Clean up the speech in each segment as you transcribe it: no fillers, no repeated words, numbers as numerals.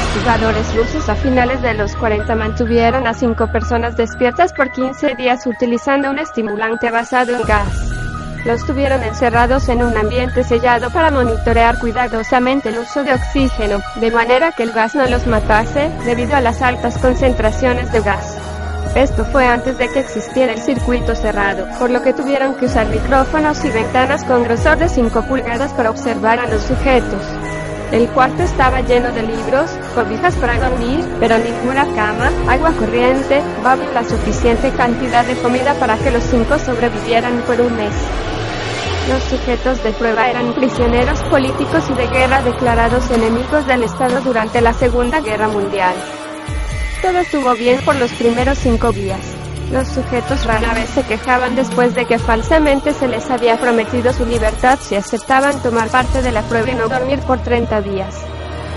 investigadores rusos a finales de los 40 mantuvieron a 5 personas despiertas por 15 días utilizando un estimulante basado en gas. Los tuvieron encerrados en un ambiente sellado para monitorear cuidadosamente el uso de oxígeno, de manera que el gas no los matase, debido a las altas concentraciones de gas. Esto fue antes de que existiera el circuito cerrado, por lo que tuvieron que usar micrófonos y ventanas con grosor de 5 pulgadas para observar a los sujetos. El cuarto estaba lleno de libros, cobijas para dormir, pero ninguna cama, agua corriente, baba y la suficiente cantidad de comida para que los 5 sobrevivieran por un mes. Los sujetos de prueba eran prisioneros políticos y de guerra declarados enemigos del Estado durante la Segunda Guerra Mundial. Todo estuvo bien por los primeros 5 días. Los sujetos rara vez se quejaban después de que falsamente se les había prometido su libertad si aceptaban tomar parte de la prueba y no dormir por 30 días.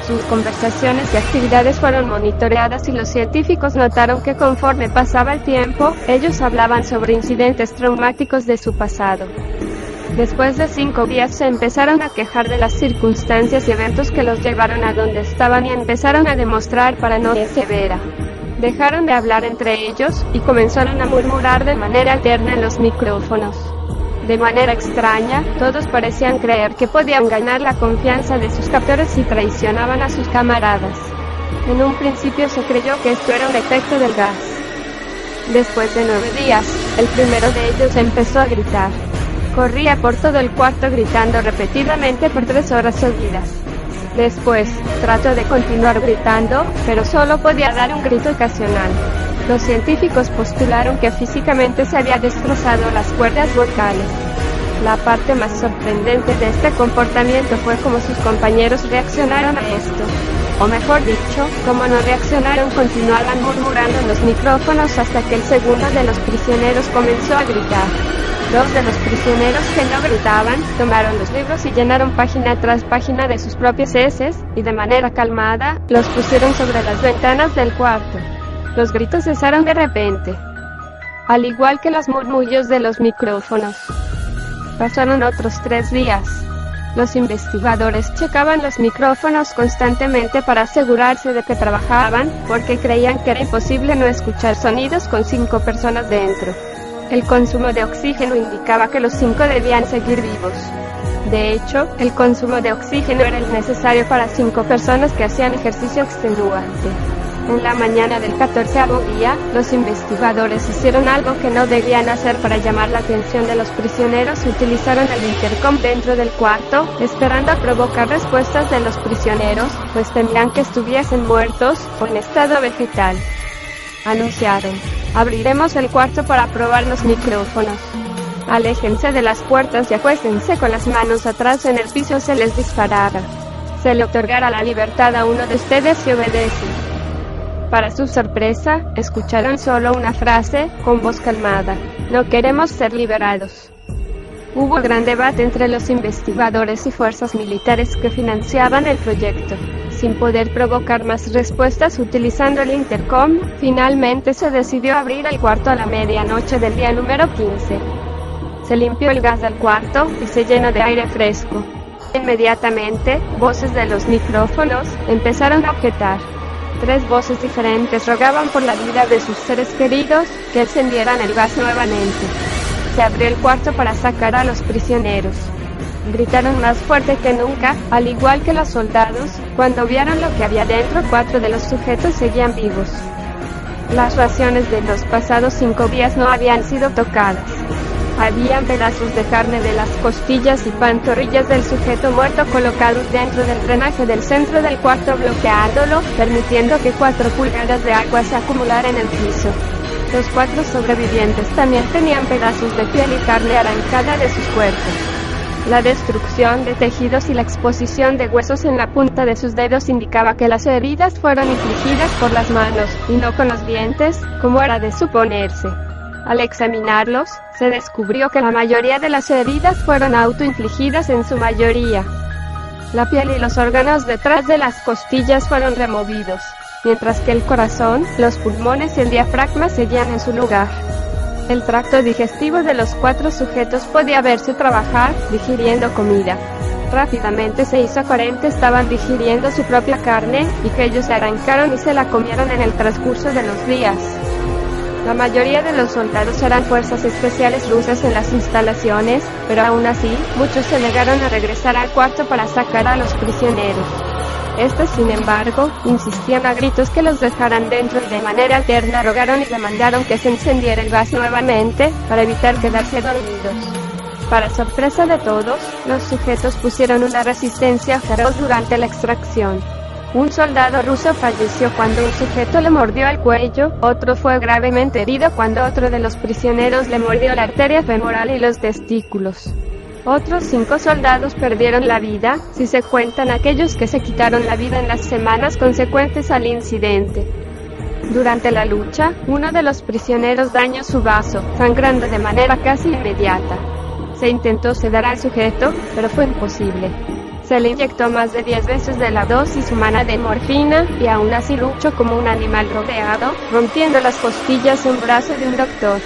Sus conversaciones y actividades fueron monitoreadas y los científicos notaron que conforme pasaba el tiempo, ellos hablaban sobre incidentes traumáticos de su pasado. Después de 5 días se empezaron a quejar de las circunstancias y eventos que los llevaron a donde estaban y empezaron a demostrar paranoia severa. Dejaron de hablar entre ellos, y comenzaron a murmurar de manera alterna en los micrófonos. De manera extraña, todos parecían creer que podían ganar la confianza de sus captores si traicionaban a sus camaradas. En un principio se creyó que esto era un efecto del gas. Después de 9 días, el primero de ellos empezó a gritar. Corría por todo el cuarto gritando repetidamente por 3 horas seguidas. Después, trató de continuar gritando, pero solo podía dar un grito ocasional. Los científicos postularon que físicamente se había destrozado las cuerdas vocales. La parte más sorprendente de este comportamiento fue cómo sus compañeros reaccionaron a esto. O mejor dicho, como no reaccionaron, continuaban murmurando en los micrófonos hasta que el segundo de los prisioneros comenzó a gritar. 2 de los prisioneros que no gritaban, tomaron los libros y llenaron página tras página de sus propias heces, y de manera calmada, los pusieron sobre las ventanas del cuarto. Los gritos cesaron de repente, al igual que los murmullos de los micrófonos. Pasaron otros 3 días. Los investigadores checaban los micrófonos constantemente para asegurarse de que trabajaban, porque creían que era imposible no escuchar sonidos con 5 personas dentro. El consumo de oxígeno indicaba que los 5 debían seguir vivos. De hecho, el consumo de oxígeno era el necesario para 5 personas que hacían ejercicio extenuante. En la mañana del 14º día, los investigadores hicieron algo que no debían hacer para llamar la atención de los prisioneros y utilizaron el intercom dentro del cuarto, esperando a provocar respuestas de los prisioneros, pues temían que estuviesen muertos o en estado vegetal. Anunciaron: abriremos el cuarto para probar los micrófonos. Aléjense de las puertas y acuéstense con las manos atrás en el piso. Se les disparará. Se le otorgará la libertad a uno de ustedes si obedece. Para su sorpresa, escucharon solo una frase, con voz calmada: no queremos ser liberados. Hubo gran debate entre los investigadores y fuerzas militares que financiaban el proyecto. Sin poder provocar más respuestas utilizando el intercom, finalmente se decidió abrir el cuarto a la medianoche del día número 15. Se limpió el gas del cuarto y se llenó de aire fresco. Inmediatamente, voces de los micrófonos empezaron a objetar. 3 voces diferentes rogaban por la vida de sus seres queridos, que encendieran el gas nuevamente. Se abrió el cuarto para sacar a los prisioneros. Gritaron más fuerte que nunca, al igual que los soldados, cuando vieron lo que había dentro. 4 de los sujetos seguían vivos. Las raciones de los pasados 5 días no habían sido tocadas. Habían pedazos de carne de las costillas y pantorrillas del sujeto muerto colocados dentro del drenaje del centro del cuarto, bloqueándolo, permitiendo que 4 pulgadas de agua se acumulara en el piso. Los 4 sobrevivientes también tenían pedazos de piel y carne arrancada de sus cuerpos. La destrucción de tejidos y la exposición de huesos en la punta de sus dedos indicaba que las heridas fueron infligidas por las manos, y no con los dientes, como era de suponerse. Al examinarlos, se descubrió que la mayoría de las heridas fueron autoinfligidas en su mayoría. La piel y los órganos detrás de las costillas fueron removidos, mientras que el corazón, los pulmones y el diafragma seguían en su lugar. El tracto digestivo de los 4 sujetos podía verse trabajar, digiriendo comida. Rápidamente se hizo aparente estaban digiriendo su propia carne, y que ellos la arrancaron y se la comieron en el transcurso de los días. La mayoría de los soldados eran fuerzas especiales rusas en las instalaciones, pero aún así, muchos se negaron a regresar al cuarto para sacar a los prisioneros. Estos, sin embargo, insistían a gritos que los dejaran dentro y de manera alterna rogaron y demandaron que se encendiera el gas nuevamente, para evitar quedarse dormidos. Para sorpresa de todos, los sujetos pusieron una resistencia feroz durante la extracción. Un soldado ruso falleció cuando un sujeto le mordió el cuello, otro fue gravemente herido cuando otro de los prisioneros le mordió la arteria femoral y los testículos. Otros 5 soldados perdieron la vida, si se cuentan aquellos que se quitaron la vida en las semanas consecuentes al incidente. Durante la lucha, uno de los prisioneros dañó su vaso, sangrando de manera casi inmediata. Se intentó sedar al sujeto, pero fue imposible. Se le inyectó más de 10 veces de la dosis humana de morfina, y aún así luchó como un animal rodeado, rompiendo las costillas un brazo de un doctor.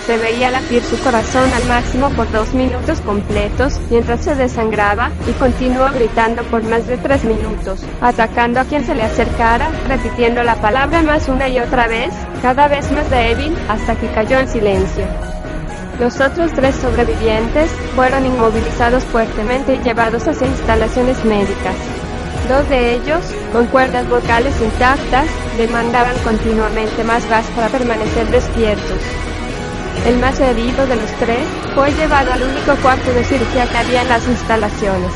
Se veía latir su corazón al máximo por 2 minutos completos, mientras se desangraba, y continuó gritando por más de 3 minutos, atacando a quien se le acercara, repitiendo la palabra más una y otra vez, cada vez más débil, hasta que cayó en silencio. Los otros 3 sobrevivientes fueron inmovilizados fuertemente y llevados hacia instalaciones médicas. 2 de ellos, con cuerdas vocales intactas, demandaban continuamente más gas para permanecer despiertos. El más herido de los 3 fue llevado al único cuarto de cirugía que había en las instalaciones.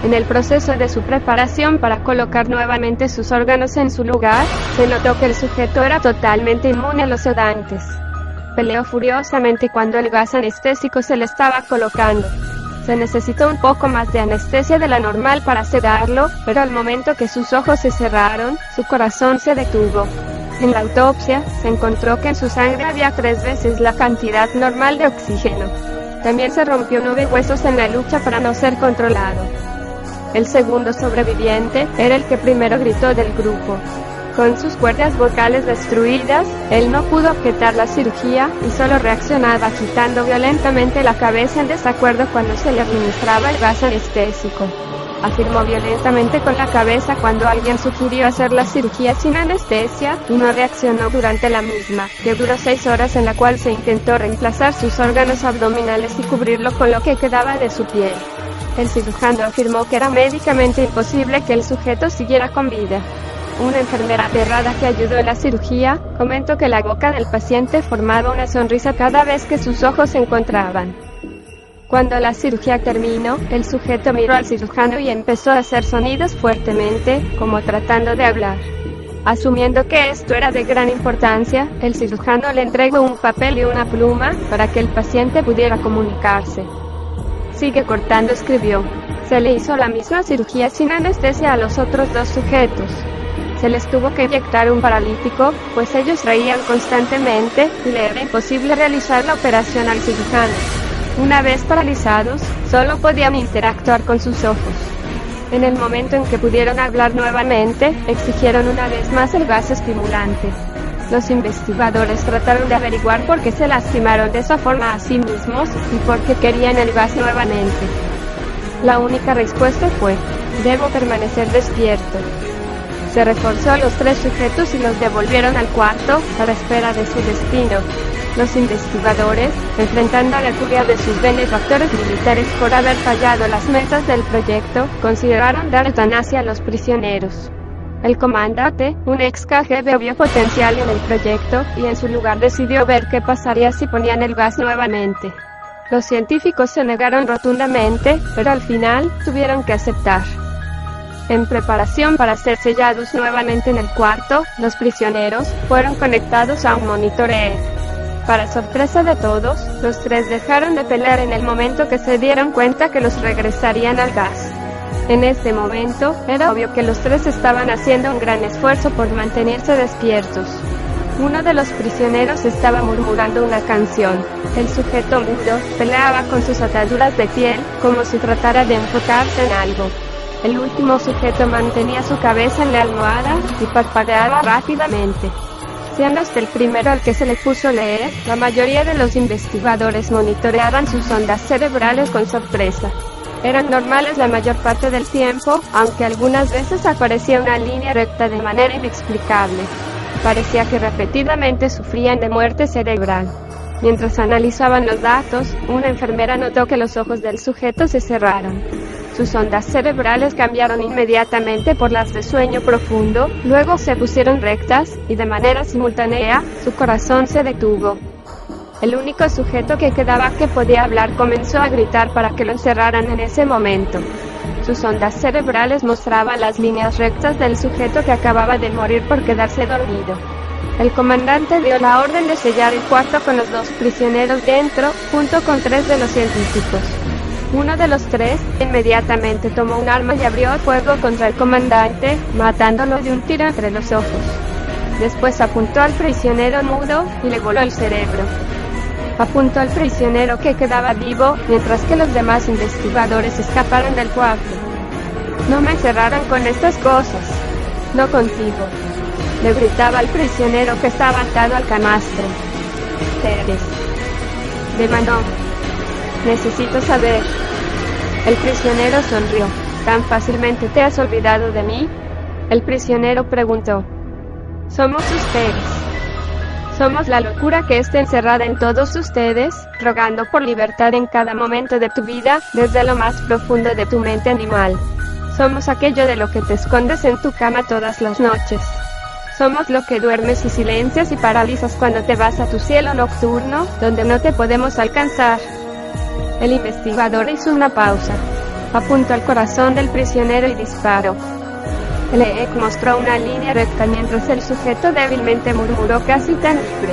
En el proceso de su preparación para colocar nuevamente sus órganos en su lugar, se notó que el sujeto era totalmente inmune a los sedantes. Peleó furiosamente cuando el gas anestésico se le estaba colocando. Se necesitó un poco más de anestesia de la normal para sedarlo, pero al momento que sus ojos se cerraron, su corazón se detuvo. En la autopsia, se encontró que en su sangre había 3 veces la cantidad normal de oxígeno. También se rompió 9 huesos en la lucha para no ser controlado. El segundo sobreviviente era el que primero gritó del grupo. Con sus cuerdas vocales destruidas, él no pudo objetar la cirugía, y solo reaccionaba agitando violentamente la cabeza en desacuerdo cuando se le administraba el gas anestésico. Afirmó violentamente con la cabeza cuando alguien sugirió hacer la cirugía sin anestesia, y no reaccionó durante la misma, que duró 6 horas, en la cual se intentó reemplazar sus órganos abdominales y cubrirlo con lo que quedaba de su piel. El cirujano afirmó que era médicamente imposible que el sujeto siguiera con vida. Una enfermera aterrada que ayudó en la cirugía, comentó que la boca del paciente formaba una sonrisa cada vez que sus ojos se encontraban. Cuando la cirugía terminó, el sujeto miró al cirujano y empezó a hacer sonidos fuertemente, como tratando de hablar. Asumiendo que esto era de gran importancia, el cirujano le entregó un papel y una pluma, para que el paciente pudiera comunicarse. Sigue cortando, escribió. Se le hizo la misma cirugía sin anestesia a los otros 2 sujetos. Se les tuvo que inyectar un paralítico, pues ellos reían constantemente, y le era imposible realizar la operación al cirujano. Una vez paralizados, solo podían interactuar con sus ojos. En el momento en que pudieron hablar nuevamente, exigieron una vez más el gas estimulante. Los investigadores trataron de averiguar por qué se lastimaron de esa forma a sí mismos, y por qué querían el gas nuevamente. La única respuesta fue: debo permanecer despierto. Se reforzó a los 3 sujetos y los devolvieron al cuarto, a la espera de su destino. Los investigadores, enfrentando la furia de sus benefactores militares por haber fallado las metas del proyecto, consideraron dar eutanasia a los prisioneros. El comandante, un ex KGB, vio potencial en el proyecto, y en su lugar decidió ver qué pasaría si ponían el gas nuevamente. Los científicos se negaron rotundamente, pero al final, tuvieron que aceptar. En preparación para ser sellados nuevamente en el cuarto, los prisioneros fueron conectados a un monitor EEG. Para sorpresa de todos, los 3 dejaron de pelear en el momento que se dieron cuenta que los regresarían al gas. En este momento, era obvio que los 3 estaban haciendo un gran esfuerzo por mantenerse despiertos. Uno de los prisioneros estaba murmurando una canción. El sujeto mudo peleaba con sus ataduras de piel, como si tratara de enfocarse en algo. El último sujeto mantenía su cabeza en la almohada, y parpadeaba rápidamente. Siendo este el primero al que se le puso leer, la mayoría de los investigadores monitoreaban sus ondas cerebrales con sorpresa. Eran normales la mayor parte del tiempo, aunque algunas veces aparecía una línea recta de manera inexplicable. Parecía que repetidamente sufrían de muerte cerebral. Mientras analizaban los datos, una enfermera notó que los ojos del sujeto se cerraron. Sus ondas cerebrales cambiaron inmediatamente por las de sueño profundo, luego se pusieron rectas, y de manera simultánea, su corazón se detuvo. El único sujeto que quedaba que podía hablar comenzó a gritar para que lo encerraran en ese momento. Sus ondas cerebrales mostraban las líneas rectas del sujeto que acababa de morir por quedarse dormido. El comandante dio la orden de sellar el cuarto con los 2 prisioneros dentro, junto con 3 de los científicos. Uno de los 3, inmediatamente tomó un arma y abrió fuego contra el comandante, matándolo de un tiro entre los ojos. Después apuntó al prisionero mudo, y le voló el cerebro. Apuntó al prisionero que quedaba vivo, mientras que los demás investigadores escaparon del cuarto. No me encerraron con estas cosas. No contigo. Le gritaba al prisionero que estaba atado al camastro. Teres. Demandó. Necesito saber. El prisionero sonrió. ¿Tan fácilmente te has olvidado de mí? El prisionero preguntó. Somos ustedes. Somos la locura que está encerrada en todos ustedes, rogando por libertad en cada momento de tu vida, desde lo más profundo de tu mente animal. Somos aquello de lo que te escondes en tu cama todas las noches. Somos lo que duermes y silencias y paralizas cuando te vas a tu cielo nocturno, donde no te podemos alcanzar. El investigador hizo una pausa. Apuntó al corazón del prisionero y disparó. El EEC mostró una línea recta mientras el sujeto débilmente murmuró casi tan libre.